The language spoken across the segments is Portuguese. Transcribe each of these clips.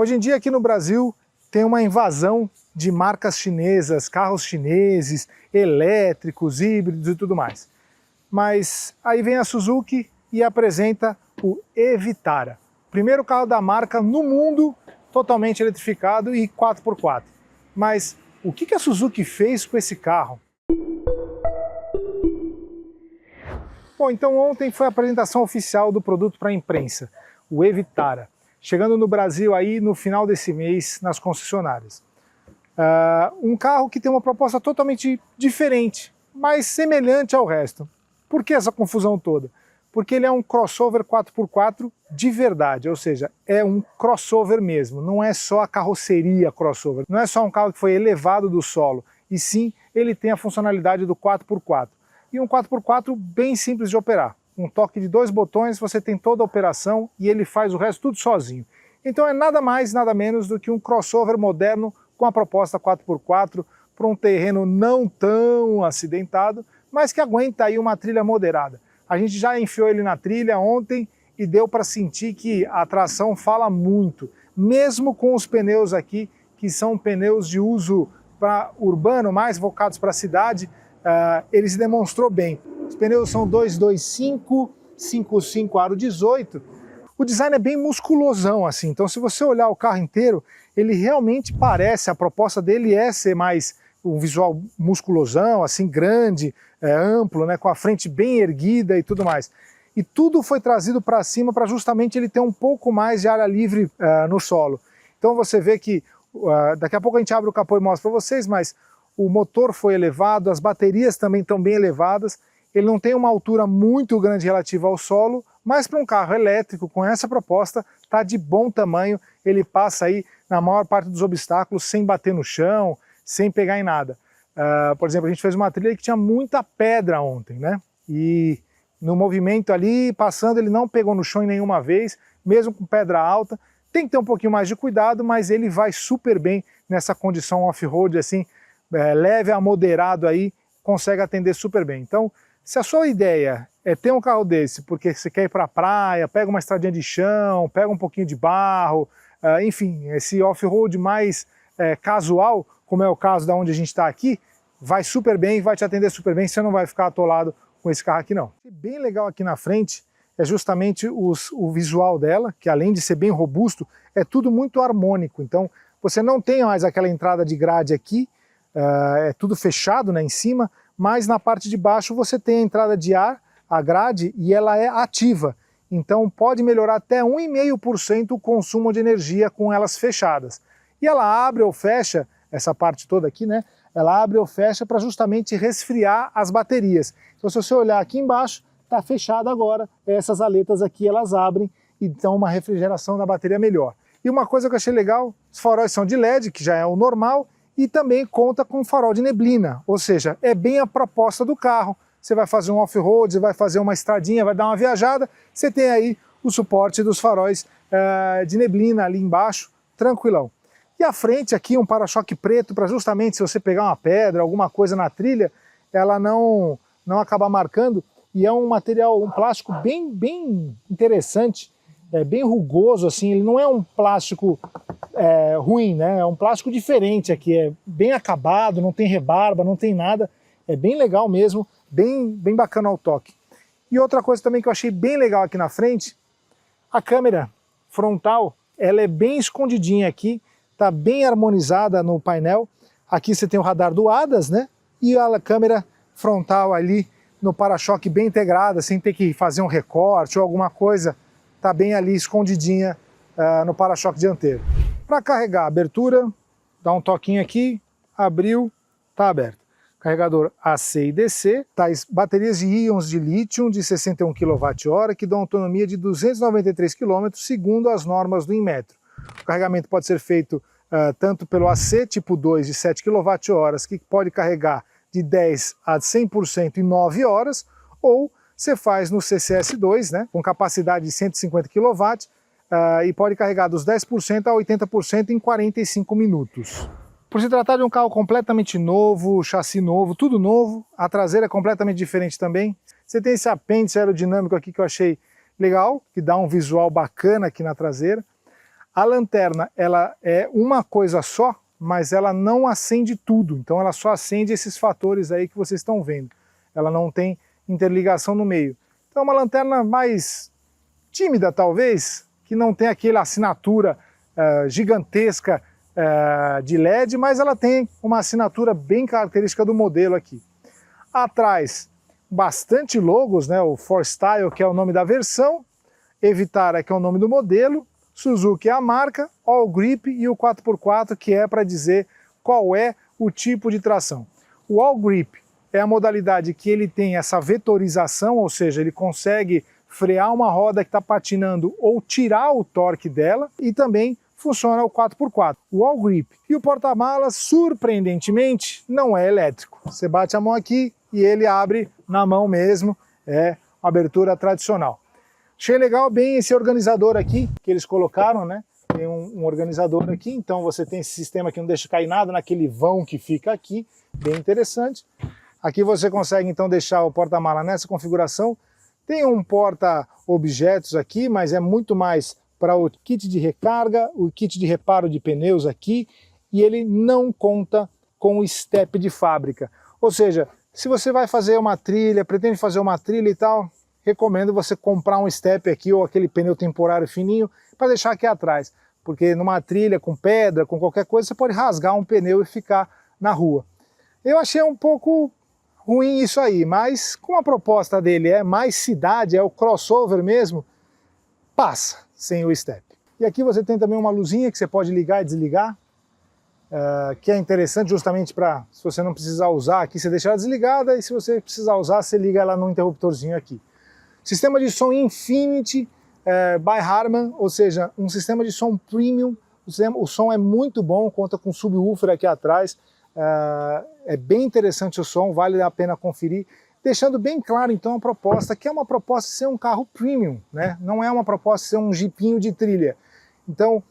Hoje em dia aqui no Brasil tem uma invasão de marcas chinesas, carros chineses, elétricos, híbridos e tudo mais. Mas aí vem a Suzuki e apresenta o e-Vitara. Primeiro carro da marca no mundo totalmente eletrificado e 4x4. Mas o que a Suzuki fez com esse carro? Bom, então ontem foi a apresentação oficial do produto para a imprensa, o e-Vitara, chegando no Brasil aí no final desse mês nas concessionárias. Um carro que tem uma proposta totalmente diferente, mas semelhante ao resto. Por que essa confusão toda? Porque ele é um crossover 4x4 de verdade, ou seja, é um crossover mesmo, não é só a carroceria crossover, não é só um carro que foi elevado do solo, e sim ele tem a funcionalidade do 4x4. E um 4x4 bem simples de operar. Um toque de 2 botões, você tem toda a operação e ele faz o resto tudo sozinho. Então é nada mais, nada menos do que um crossover moderno com a proposta 4x4 para um terreno não tão acidentado, mas que aguenta aí uma trilha moderada. A gente já enfiou ele na trilha ontem e deu para sentir que a tração fala muito, mesmo com os pneus aqui, que são pneus de uso para urbano, mais focados para a cidade, ele se demonstrou bem. Os pneus são 225, 55 aro 18. O design é bem musculosão assim, então se você olhar o carro inteiro, ele realmente parece, a proposta dele é ser mais um visual musculosão, assim, grande, amplo, né, com a frente bem erguida e tudo mais. E tudo foi trazido para cima para justamente ele ter um pouco mais de área livre no solo. Então você vê que, daqui a pouco a gente abre o capô e mostra para vocês, mas o motor foi elevado, as baterias também estão bem elevadas, ele não tem uma altura muito grande relativa ao solo, mas para um carro elétrico com essa proposta está de bom tamanho, ele passa aí na maior parte dos obstáculos sem bater no chão, sem pegar em nada. Por exemplo, a gente fez uma trilha que tinha muita pedra ontem, né? E no movimento ali, passando, ele não pegou no chão em nenhuma vez, mesmo com pedra alta. Tem que ter um pouquinho mais de cuidado, mas ele vai super bem nessa condição off-road, assim, leve a moderado aí, consegue atender super bem. Então, se a sua ideia é ter um carro desse, porque você quer ir para a praia, pega uma estradinha de chão, pega um pouquinho de barro, enfim, esse off-road mais casual, como é o caso da onde a gente está aqui, vai super bem, vai te atender super bem, você não vai ficar atolado com esse carro aqui não. Bem legal aqui na frente é justamente o visual dela, que além de ser bem robusto, é tudo muito harmônico, então você não tem mais aquela entrada de grade aqui, é tudo fechado, né, em cima, mas na parte de baixo você tem a entrada de ar, a grade, e ela é ativa, então pode melhorar até 1,5% o consumo de energia com elas fechadas. E ela abre ou fecha, essa parte toda aqui, né? Ela abre ou fecha para justamente resfriar as baterias. Então se você olhar aqui embaixo, está fechado agora, essas aletas aqui elas abrem, então uma refrigeração da bateria melhor. E uma coisa que eu achei legal, os faróis são de LED, que já é o normal, e também conta com farol de neblina, ou seja, é bem a proposta do carro. Você vai fazer um off-road, você vai fazer uma estradinha, vai dar uma viajada, você tem aí o suporte dos faróis de neblina ali embaixo, tranquilão. E a frente aqui, um para-choque preto, para justamente se você pegar uma pedra, alguma coisa na trilha, ela não acabar marcando. E é um material, um plástico bem interessante, bem rugoso, assim, ele não é um plástico ruim, né? É um plástico diferente aqui, é bem acabado, não tem rebarba, não tem nada, é bem legal mesmo, bem bacana ao toque. E outra coisa também que eu achei bem legal aqui na frente, a câmera frontal, ela é bem escondidinha aqui, está bem harmonizada no painel. Aqui você tem o radar do ADAS, né? E a câmera frontal ali no para-choque bem integrada, sem ter que fazer um recorte ou alguma coisa, está bem ali escondidinha no para-choque dianteiro. Para carregar a abertura, dá um toquinho aqui, abriu, está aberto. Carregador AC e DC, tais baterias de íons de lítio de 61 kWh que dão autonomia de 293 km segundo as normas do Inmetro. O carregamento pode ser feito tanto pelo AC tipo 2 de 7 kWh, que pode carregar de 10 a 100% em 9 horas, ou você faz no CCS2, né, com capacidade de 150 kW, e pode carregar dos 10% a 80% em 45 minutos. Por se tratar de um carro completamente novo, chassi novo, tudo novo, a traseira é completamente diferente também. Você tem esse apêndice aerodinâmico aqui que eu achei legal, que dá um visual bacana aqui na traseira. A lanterna, ela é uma coisa só, mas ela não acende tudo, então ela só acende esses fatores aí que vocês estão vendo. Ela não tem interligação no meio. Então é uma lanterna mais tímida, talvez, que não tem aquela assinatura gigantesca de LED, mas ela tem uma assinatura bem característica do modelo aqui. Atrás, bastante logos, né? O ForStyle, que é o nome da versão, Evitara, que é o nome do modelo, Suzuki é a marca, All Grip e o 4x4, que é para dizer qual é o tipo de tração. O All Grip é a modalidade que ele tem essa vetorização, ou seja, ele consegue frear uma roda que está patinando ou tirar o torque dela, e também funciona o 4x4. O All Grip e o porta-malas, surpreendentemente, não é elétrico. Você bate a mão aqui e ele abre na mão mesmo, é abertura tradicional. Achei legal bem esse organizador aqui que eles colocaram, né? Tem um organizador aqui, então você tem esse sistema que não deixa cair nada naquele vão que fica aqui, bem interessante. Aqui você consegue então deixar o porta-mala nessa configuração. Tem um porta-objetos aqui, mas é muito mais para o kit de recarga, o kit de reparo de pneus aqui, e ele não conta com o step de fábrica. Ou seja, se você vai fazer uma trilha, pretende fazer uma trilha e tal, recomendo você comprar um step aqui ou aquele pneu temporário fininho para deixar aqui atrás, porque numa trilha com pedra, com qualquer coisa, você pode rasgar um pneu e ficar na rua. Eu achei um pouco ruim isso aí, mas como a proposta dele é mais cidade, é o crossover mesmo, passa sem o step. E aqui você tem também uma luzinha que você pode ligar e desligar, que é interessante justamente para, se você não precisar usar aqui, você deixa ela desligada, e se você precisar usar, você liga ela no interruptorzinho aqui. Sistema de som Infinity by Harman, ou seja, um sistema de som premium. O som é muito bom, conta com subwoofer aqui atrás, é bem interessante o som, vale a pena conferir, deixando bem claro então a proposta, que é uma proposta de ser um carro premium, né? Não é uma proposta de ser um jipinho de trilha. Então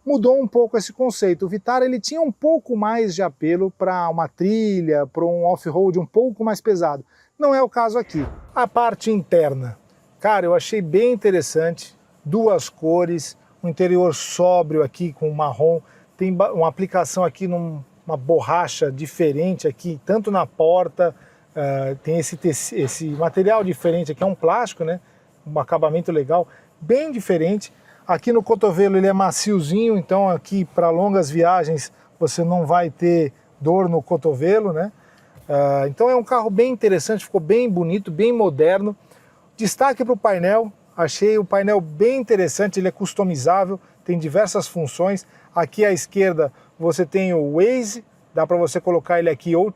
mudou um pouco esse conceito. O Vitara ele tinha um pouco mais de apelo para uma trilha, para um off-road um pouco mais pesado. Não é o caso aqui. A parte interna, cara, eu achei bem interessante, duas cores, um interior sóbrio aqui com marrom, tem uma aplicação aqui numa borracha diferente aqui, tanto na porta, tem esse material diferente aqui, é um plástico, né? Um acabamento legal, bem diferente. Aqui no cotovelo ele é maciozinho, então aqui para longas viagens você não vai ter dor no cotovelo, né? Então é um carro bem interessante, ficou bem bonito, bem moderno. Destaque para o painel, achei o painel bem interessante, ele é customizável, tem diversas funções. Aqui à esquerda você tem o Waze, dá para você colocar ele aqui ou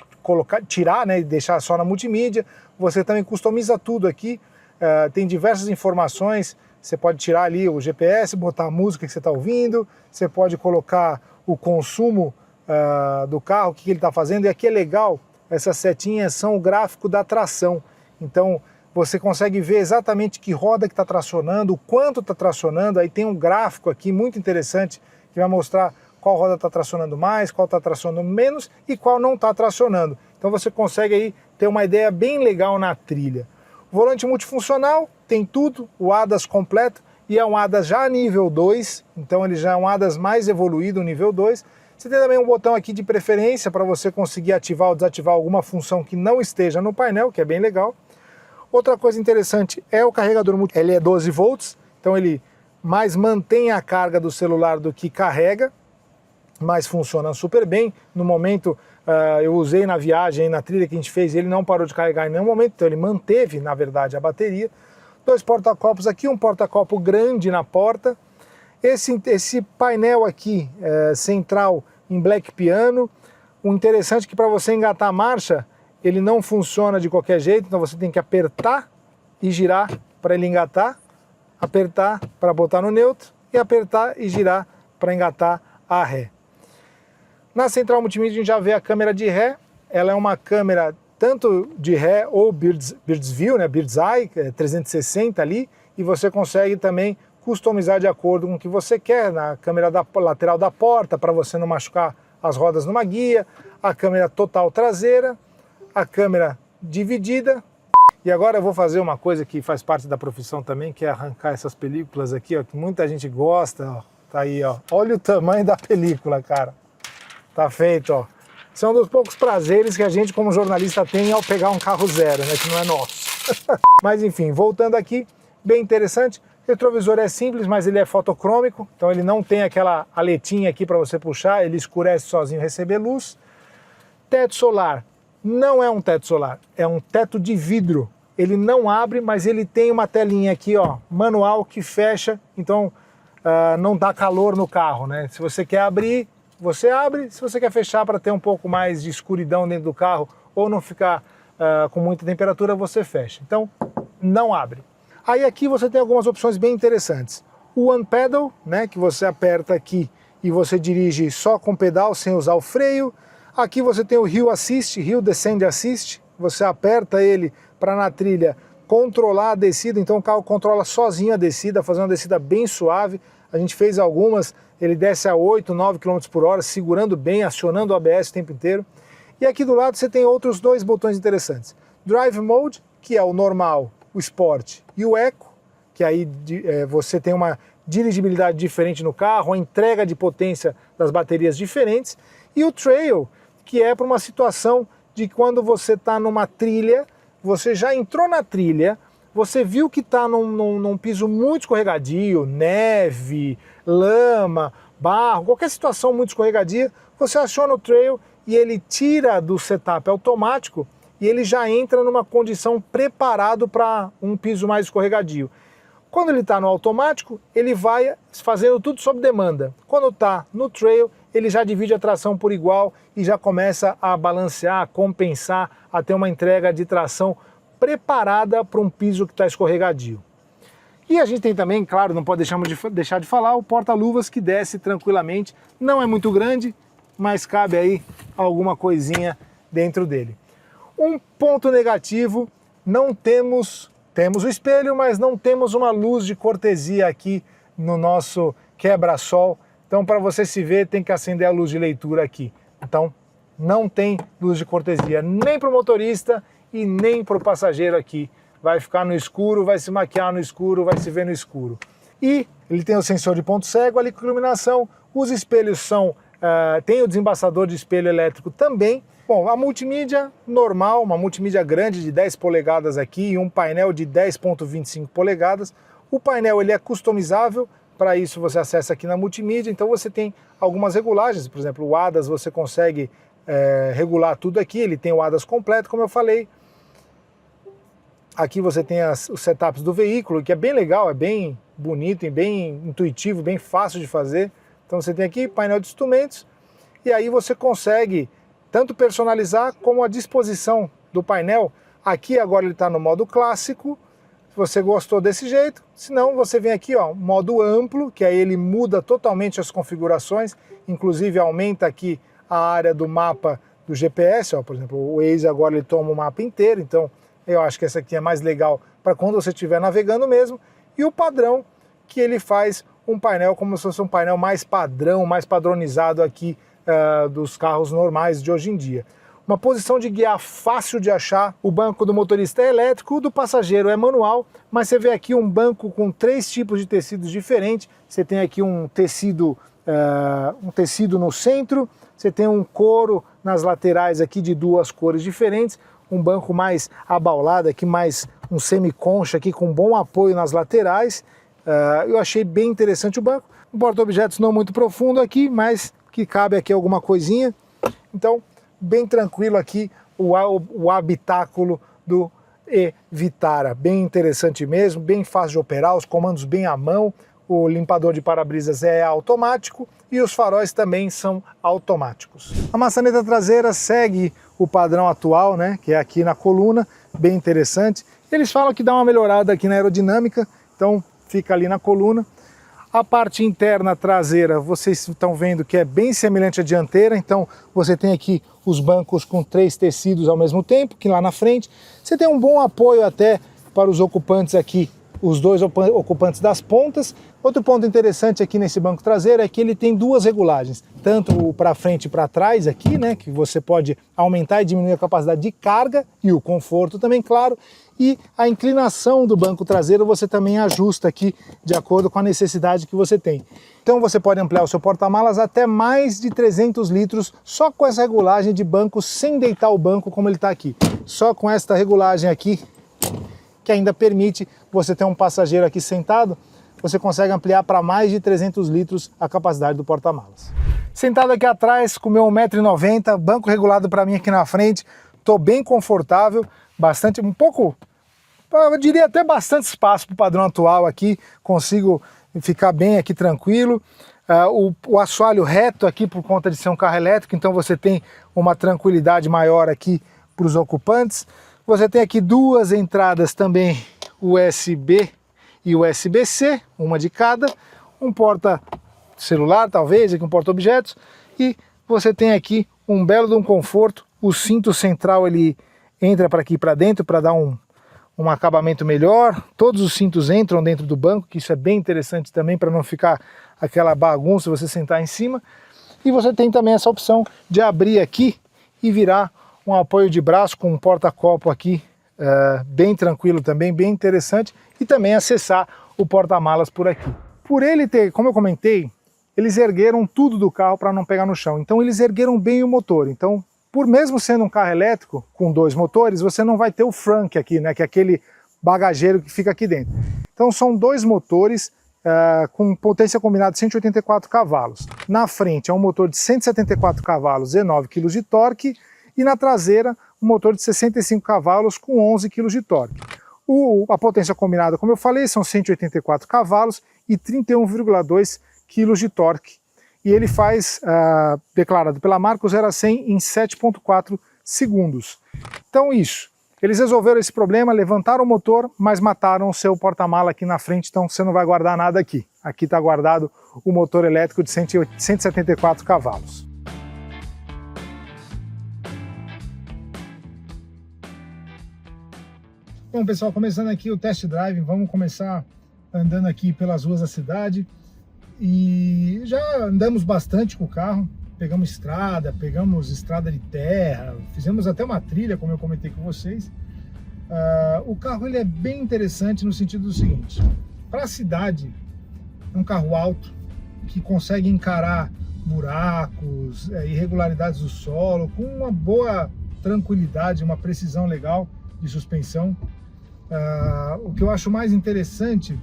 tirar, né, e deixar só na multimídia. Você também customiza tudo aqui, tem diversas informações. Você pode tirar ali o GPS, botar a música que você está ouvindo, você pode colocar o consumo do carro, o que ele está fazendo. E aqui é legal, essas setinhas são o gráfico da tração. Então você consegue ver exatamente que roda que está tracionando, o quanto está tracionando. Aí tem um gráfico aqui muito interessante que vai mostrar qual roda está tracionando mais, qual está tracionando menos e qual não está tracionando. Então você consegue aí ter uma ideia bem legal na trilha. Volante multifuncional, tem tudo, o ADAS completo, e é um ADAS já nível 2, então ele já é um ADAS mais evoluído, nível 2. Você tem também um botão aqui de preferência para você conseguir ativar ou desativar alguma função que não esteja no painel, que é bem legal. Outra coisa interessante é o carregador multi, ele é 12 volts, então ele mais mantém a carga do celular do que carrega, mas funciona super bem. No momento eu usei na viagem, na trilha que a gente fez, ele não parou de carregar em nenhum momento, então ele manteve, na verdade, a bateria. Dois porta-copos aqui, um porta-copo grande na porta. Esse painel aqui, central em black piano. O interessante é que para você engatar a marcha, ele não funciona de qualquer jeito, então você tem que apertar e girar para ele engatar, apertar para botar no neutro e apertar e girar para engatar a ré. Na central multimídia a gente já vê a câmera de ré, ela é uma câmera tanto de ré ou Bird's View, né, Bird's Eye, 360 ali, e você consegue também customizar de acordo com o que você quer, na câmera lateral da porta, para você não machucar as rodas numa guia, a câmera total traseira, a câmera dividida. E agora eu vou fazer uma coisa que faz parte da profissão também, que é arrancar essas películas aqui, ó, que muita gente gosta, ó. Tá aí, ó. Olha o tamanho da película, cara. Tá feito, ó. Esse é um dos poucos prazeres que a gente como jornalista tem ao pegar um carro zero, né? Que não é nosso. Mas enfim, voltando aqui, bem interessante. O retrovisor é simples, mas ele é fotocrômico, então ele não tem aquela aletinha aqui para você puxar, ele escurece sozinho receber luz. Teto solar, não é um teto solar, é um teto de vidro. Ele não abre, mas ele tem uma telinha aqui, ó, manual que fecha, então não dá calor no carro, né? Se você quer abrir, você abre. Se você quer fechar para ter um pouco mais de escuridão dentro do carro ou não ficar com muita temperatura, você fecha. Então, não abre. Aí aqui você tem algumas opções bem interessantes. O One Pedal, né, que você aperta aqui e você dirige só com pedal, sem usar o freio. Aqui você tem o Hill Assist, Hill Descend Assist. Você aperta ele para na trilha controlar a descida, então o carro controla sozinho a descida, fazendo uma descida bem suave. A gente fez algumas, ele desce a 8, 9 km por hora, segurando bem, acionando o ABS o tempo inteiro. E aqui do lado você tem outros dois botões interessantes. Drive Mode, que é o normal, o Sport, e o Eco, que aí você tem uma dirigibilidade diferente no carro, a entrega de potência das baterias diferentes, e o Trail, que é para uma situação de quando você está numa trilha, você já entrou na trilha, você viu que está num piso muito escorregadio, neve, lama, barro, qualquer situação muito escorregadia, você aciona o Trail e ele tira do setup automático e ele já entra numa condição preparado para um piso mais escorregadio. Quando ele está no automático, ele vai fazendo tudo sob demanda. Quando está no Trail, ele já divide a tração por igual e já começa a balancear, a compensar, a ter uma entrega de tração preparada para um piso que está escorregadio. E a gente tem também, claro, não pode deixar de falar, o porta-luvas que desce tranquilamente. Não é muito grande, mas cabe aí alguma coisinha dentro dele. Um ponto negativo, não temos o espelho, mas não temos uma luz de cortesia aqui no nosso quebra-sol. Então, para você se ver, tem que acender a luz de leitura aqui. Então, não tem luz de cortesia nem para o motorista e nem para o passageiro aqui. Vai ficar no escuro, vai se maquiar no escuro, vai se ver no escuro. E ele tem o sensor de ponto cego, ali com iluminação. Os espelhos são... tem o desembaçador de espelho elétrico também. Bom, a multimídia normal, uma multimídia grande de 10 polegadas aqui e um painel de 10.25 polegadas. O painel ele é customizável, para isso você acessa aqui na multimídia, então você tem algumas regulagens, por exemplo, o ADAS você consegue regular tudo aqui, ele tem o ADAS completo, como eu falei. Aqui você tem os setups do veículo, que é bem legal, é bem bonito e bem intuitivo, bem fácil de fazer. Então você tem aqui painel de instrumentos e aí você consegue tanto personalizar como a disposição do painel. Aqui agora ele está no modo clássico, se você gostou desse jeito, se não você vem aqui, ó, modo amplo, que aí ele muda totalmente as configurações, inclusive aumenta aqui a área do mapa do GPS, ó, por exemplo, o Waze agora ele toma o mapa inteiro, então eu acho que essa aqui é mais legal para quando você estiver navegando mesmo, e o padrão, que ele faz um painel como se fosse um painel mais padrão, mais padronizado aqui dos carros normais de hoje em dia. Uma posição de guiar fácil de achar, o banco do motorista é elétrico, o do passageiro é manual, mas você vê aqui um banco com 3 tipos de tecidos diferentes. Você tem aqui um tecido no centro, você tem um couro nas laterais aqui de 2 cores diferentes, um banco mais abaulado aqui, mais um semi-concha aqui com bom apoio nas laterais. Eu achei bem interessante o banco. Um porta-objetos não muito profundo aqui, mas que cabe aqui alguma coisinha. Então, bem tranquilo aqui o habitáculo do e-Vitara. Bem interessante mesmo, bem fácil de operar, os comandos bem à mão. O limpador de para-brisas é automático e os faróis também são automáticos. A maçaneta traseira segue o padrão atual, né, que é aqui na coluna, bem interessante. Eles falam que dá uma melhorada aqui na aerodinâmica, então fica ali na coluna. A parte interna traseira, vocês estão vendo que é bem semelhante à dianteira, então você tem aqui os bancos com 3 tecidos ao mesmo tempo, que lá na frente. Você tem um bom apoio até para os ocupantes aqui os dois ocupantes das pontas. Outro ponto interessante aqui nesse banco traseiro é que ele tem duas regulagens, tanto para frente e para trás aqui, né, que você pode aumentar e diminuir a capacidade de carga e o conforto também, claro, e a inclinação do banco traseiro você também ajusta aqui de acordo com a necessidade que você tem. Então você pode ampliar o seu porta-malas até mais de 300 litros só com essa regulagem de banco, sem deitar o banco como ele está aqui. Só com esta regulagem aqui, que ainda permite você ter um passageiro aqui sentado, você consegue ampliar para mais de 300 litros a capacidade do porta-malas. Sentado aqui atrás com meu 1,90 m, banco regulado para mim aqui na frente, estou bem confortável, bastante, eu diria até bastante espaço para o padrão atual aqui, consigo ficar bem aqui tranquilo. O assoalho reto aqui por conta de ser um carro elétrico, então você tem uma tranquilidade maior aqui para os ocupantes. Você tem aqui duas entradas também USB e USB-C, uma de cada, um porta celular talvez, aqui um porta objetos, e você tem aqui um belo de um conforto. O cinto central ele entra para aqui para dentro para dar um acabamento melhor. Todos os cintos entram dentro do banco, que isso é bem interessante também para não ficar aquela bagunça se você sentar em cima. E você tem também essa opção de abrir aqui e virar um apoio de braço com um porta-copo aqui, bem tranquilo também, bem interessante, e também acessar o porta-malas por aqui. Por ele ter, como eu comentei, eles ergueram tudo do carro para não pegar no chão, então eles ergueram bem o motor. Então, por mesmo sendo um carro elétrico com dois motores, você não vai ter o frunk aqui, né, que é aquele bagageiro que fica aqui dentro. Então são dois motores com potência combinada de 184 cavalos. Na frente é um motor de 174 cavalos e 9 kg de torque, e na traseira um motor de 65 cavalos com 11 kg de torque. A potência combinada, como eu falei, são 184 cavalos e 31,2 kg de torque. E ele faz, declarado pela marca, o 0 a 100 em 7,4 segundos. Então isso, eles resolveram esse problema, levantaram o motor, mas mataram o seu porta-mala aqui na frente, então você não vai guardar nada aqui. Aqui está guardado o motor elétrico de 174 cavalos. Bom, pessoal, começando aqui o test drive, vamos começar andando aqui pelas ruas da cidade. E já andamos bastante com o carro, pegamos estrada de terra, fizemos até uma trilha, como eu comentei com vocês. O carro ele é bem interessante no sentido do seguinte: para a cidade, é um carro alto, que consegue encarar buracos, irregularidades do solo, com uma boa tranquilidade, uma precisão legal de suspensão. O que eu acho mais interessante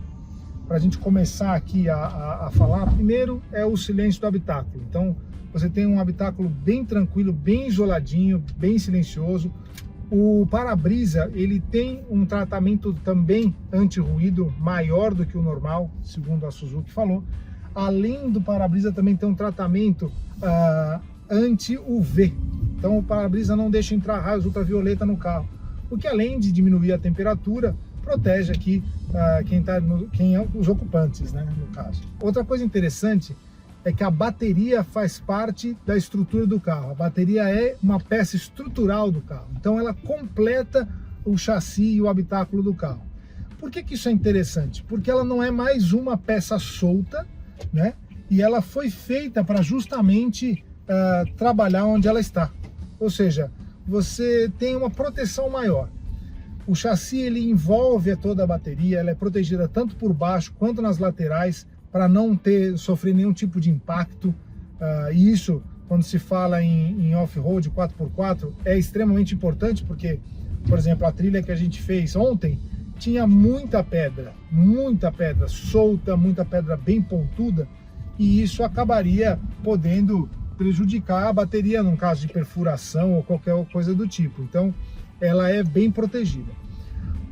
para a gente começar aqui a falar, primeiro é o silêncio do habitáculo. Então você tem um habitáculo bem tranquilo, bem isoladinho, bem silencioso. O para-brisa ele tem um tratamento também anti-ruído maior do que o normal, segundo a Suzuki falou. Além do para-brisa também tem um tratamento anti-UV. Então o para-brisa não deixa entrar raios ultravioleta no carro, o que além de diminuir a temperatura, protege aqui os ocupantes, né, no caso. Outra coisa interessante é que a bateria faz parte da estrutura do carro. A bateria é uma peça estrutural do carro, então ela completa o chassi e o habitáculo do carro. Por que isso é interessante? Porque ela não é mais uma peça solta, né, e ela foi feita para justamente trabalhar onde ela está. Ou seja, você tem uma proteção maior. O chassi ele envolve toda a bateria, ela é protegida tanto por baixo quanto nas laterais para não sofrer nenhum tipo de impacto. E isso, quando se fala em off-road 4x4, é extremamente importante porque, por exemplo, a trilha que a gente fez ontem tinha muita pedra solta, muita pedra bem pontuda, e isso acabaria podendo prejudicar a bateria num caso de perfuração ou qualquer coisa do tipo. Então ela é bem protegida.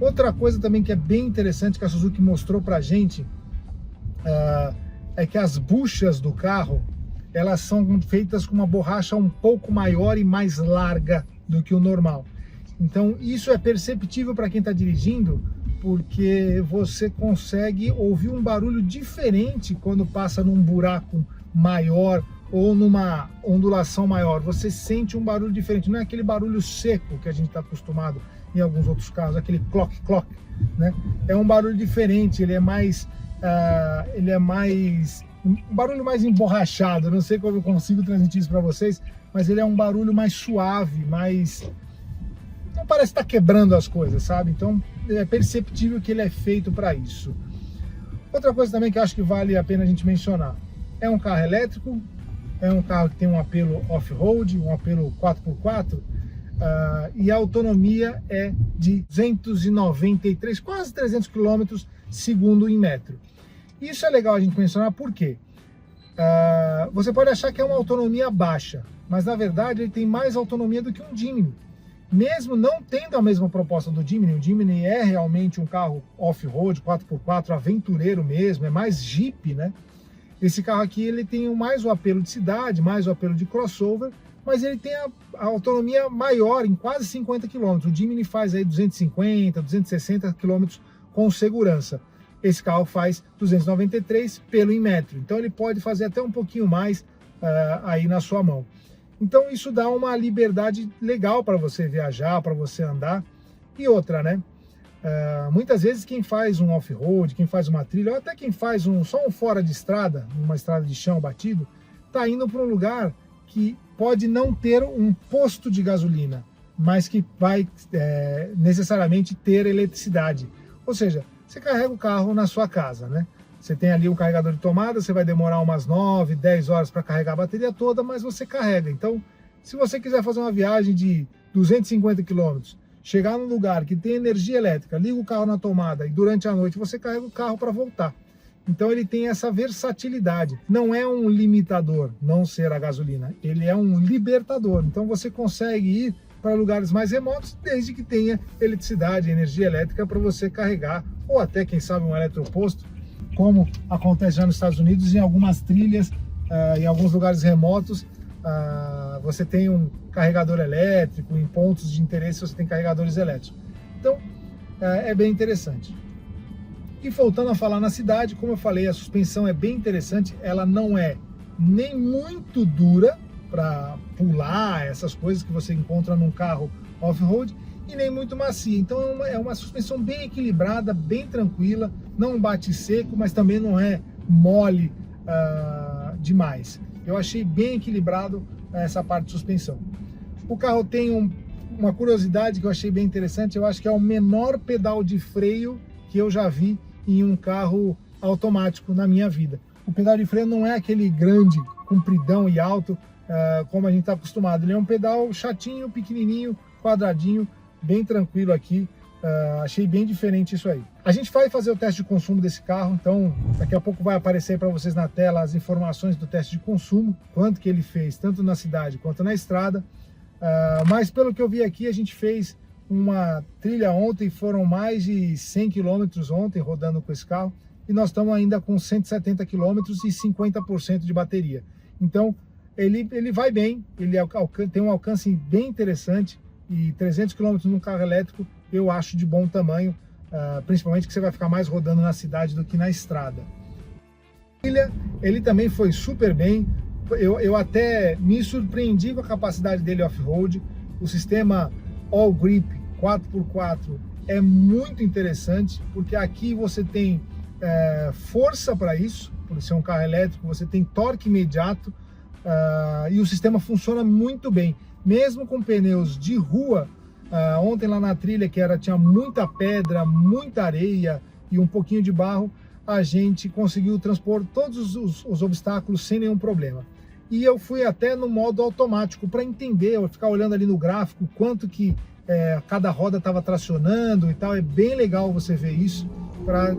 Outra coisa também que é bem interessante que a Suzuki mostrou pra gente é que as buchas do carro elas são feitas com uma borracha um pouco maior e mais larga do que o normal. Então isso é perceptível para quem está dirigindo, porque você consegue ouvir um barulho diferente quando passa num buraco maior ou numa ondulação maior. Você sente um barulho diferente, não é aquele barulho seco que a gente está acostumado em alguns outros carros, aquele clock, né? É um barulho diferente, ele é mais um barulho mais emborrachado. Não sei como eu consigo transmitir isso para vocês, mas ele é um barulho mais suave, mais... não parece estar quebrando as coisas, sabe? Então é perceptível que ele é feito para isso. Outra coisa também que eu acho que vale a pena a gente mencionar, é um carro elétrico, é um carro que tem um apelo off-road, um apelo 4x4, e a autonomia é de 293, quase 300 km segundo o Inmetro. Isso é legal a gente mencionar porque você pode achar que é uma autonomia baixa, mas na verdade ele tem mais autonomia do que um Jimny. Mesmo não tendo a mesma proposta do Jimny, o Jimny é realmente um carro off-road, 4x4, aventureiro mesmo, é mais Jeep, né? Esse carro aqui ele tem mais o apelo de cidade, mais o apelo de crossover, mas ele tem a autonomia maior, em quase 50 km. O Jimny faz aí 250, 260 km com segurança. Esse carro faz 293 pelo Inmetro, então ele pode fazer até um pouquinho mais aí na sua mão. Então isso dá uma liberdade legal para você viajar, para você andar. E outra, né? Muitas vezes quem faz um off-road, quem faz uma trilha, ou até quem faz só um fora de estrada, uma estrada de chão batido, está indo para um lugar que pode não ter um posto de gasolina, mas que vai necessariamente ter eletricidade. Ou seja, você carrega o carro na sua casa, né? Você tem ali um carregador de tomada, você vai demorar umas 9, 10 horas para carregar a bateria toda, mas você carrega. Então, se você quiser fazer uma viagem de 250 km, chegar num lugar que tem energia elétrica, liga o carro na tomada e durante a noite você carrega o carro para voltar. Então ele tem essa versatilidade. Não é um limitador não ser a gasolina, ele é um libertador. Então você consegue ir para lugares mais remotos desde que tenha eletricidade, energia elétrica para você carregar, ou até, quem sabe, um eletroposto, como acontece já nos Estados Unidos, em algumas trilhas, em alguns lugares remotos, você tem um carregador elétrico, em pontos de interesse você tem carregadores elétricos. Então, é bem interessante. E voltando a falar na cidade, como eu falei, a suspensão é bem interessante, ela não é nem muito dura para pular, essas coisas que você encontra num carro off-road, e nem muito macia. Então é uma suspensão bem equilibrada, bem tranquila, não bate seco, mas também não é mole demais. Eu achei bem equilibrado essa parte de suspensão. O carro tem uma curiosidade que eu achei bem interessante, eu acho que é o menor pedal de freio que eu já vi em um carro automático na minha vida. O pedal de freio não é aquele grande, compridão e alto, como a gente está acostumado. Ele é um pedal chatinho, pequenininho, quadradinho, bem tranquilo aqui. Achei bem diferente isso aí. A gente vai fazer o teste de consumo desse carro, então daqui a pouco vai aparecer para vocês na tela as informações do teste de consumo, quanto que ele fez, tanto na cidade quanto na estrada. Mas pelo que eu vi aqui, a gente fez uma trilha ontem, foram mais de 100 km ontem rodando com esse carro, e nós estamos ainda com 170 km e 50% de bateria. Então ele vai bem, ele tem um alcance bem interessante, e 300 km num carro elétrico eu acho de bom tamanho, principalmente que você vai ficar mais rodando na cidade do que na estrada. Ele também foi super bem, eu até me surpreendi com a capacidade dele off-road. O sistema All Grip 4x4 é muito interessante, porque aqui você tem força para isso, por ser um carro elétrico, você tem torque imediato, e o sistema funciona muito bem, mesmo com pneus de rua. Ontem lá na trilha, que tinha muita pedra, muita areia e um pouquinho de barro, a gente conseguiu transpor todos os obstáculos sem nenhum problema. E eu fui até no modo automático para entender, eu ficar olhando ali no gráfico quanto que cada roda estava tracionando e tal. É bem legal você ver isso para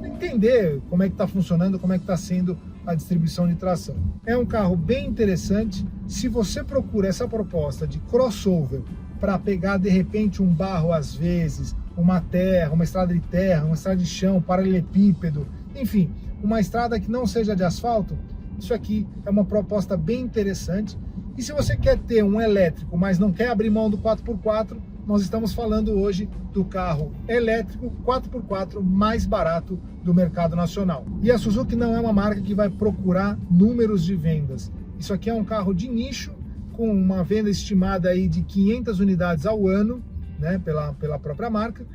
entender como é que está funcionando, como é que está sendo a distribuição de tração. É um carro bem interessante. Se você procura essa proposta de crossover para pegar de repente um barro às vezes, uma terra, uma estrada de terra, uma estrada de chão, paralelepípedo, enfim, uma estrada que não seja de asfalto, isso aqui é uma proposta bem interessante. E se você quer ter um elétrico, mas não quer abrir mão do 4x4, nós estamos falando hoje do carro elétrico 4x4 mais barato do mercado nacional. E a Suzuki não é uma marca que vai procurar números de vendas. Isso aqui é um carro de nicho, com uma venda estimada aí de 500 unidades ao ano, né, pela própria marca.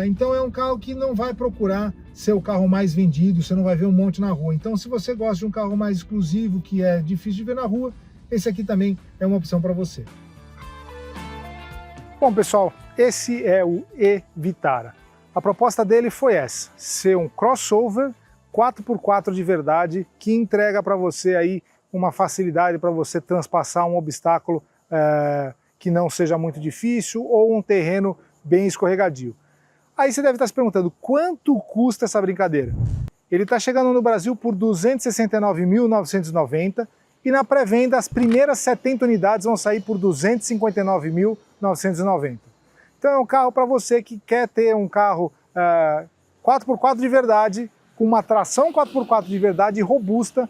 Então é um carro que não vai procurar ser o carro mais vendido, você não vai ver um monte na rua. Então se você gosta de um carro mais exclusivo, que é difícil de ver na rua, esse aqui também é uma opção para você. Bom pessoal, esse é o e-Vitara. A proposta dele foi essa, ser um crossover 4x4 de verdade, que entrega para você aí uma facilidade para você transpassar um obstáculo que não seja muito difícil ou um terreno bem escorregadio. Aí você deve estar se perguntando, quanto custa essa brincadeira? Ele está chegando no Brasil por R$ 269.990 e na pré-venda as primeiras 70 unidades vão sair por R$ 259.990. Então é um carro para você que quer ter um carro 4x4 de verdade, com uma tração 4x4 de verdade robusta,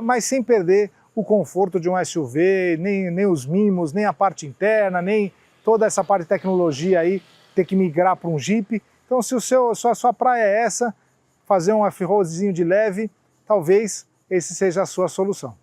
mas sem perder o conforto de um SUV, nem os mimos, nem a parte interna, nem toda essa parte de tecnologia aí, ter que migrar para um Jeep. Então se a sua praia é essa, fazer um off-roadzinho de leve, talvez esse seja a sua solução.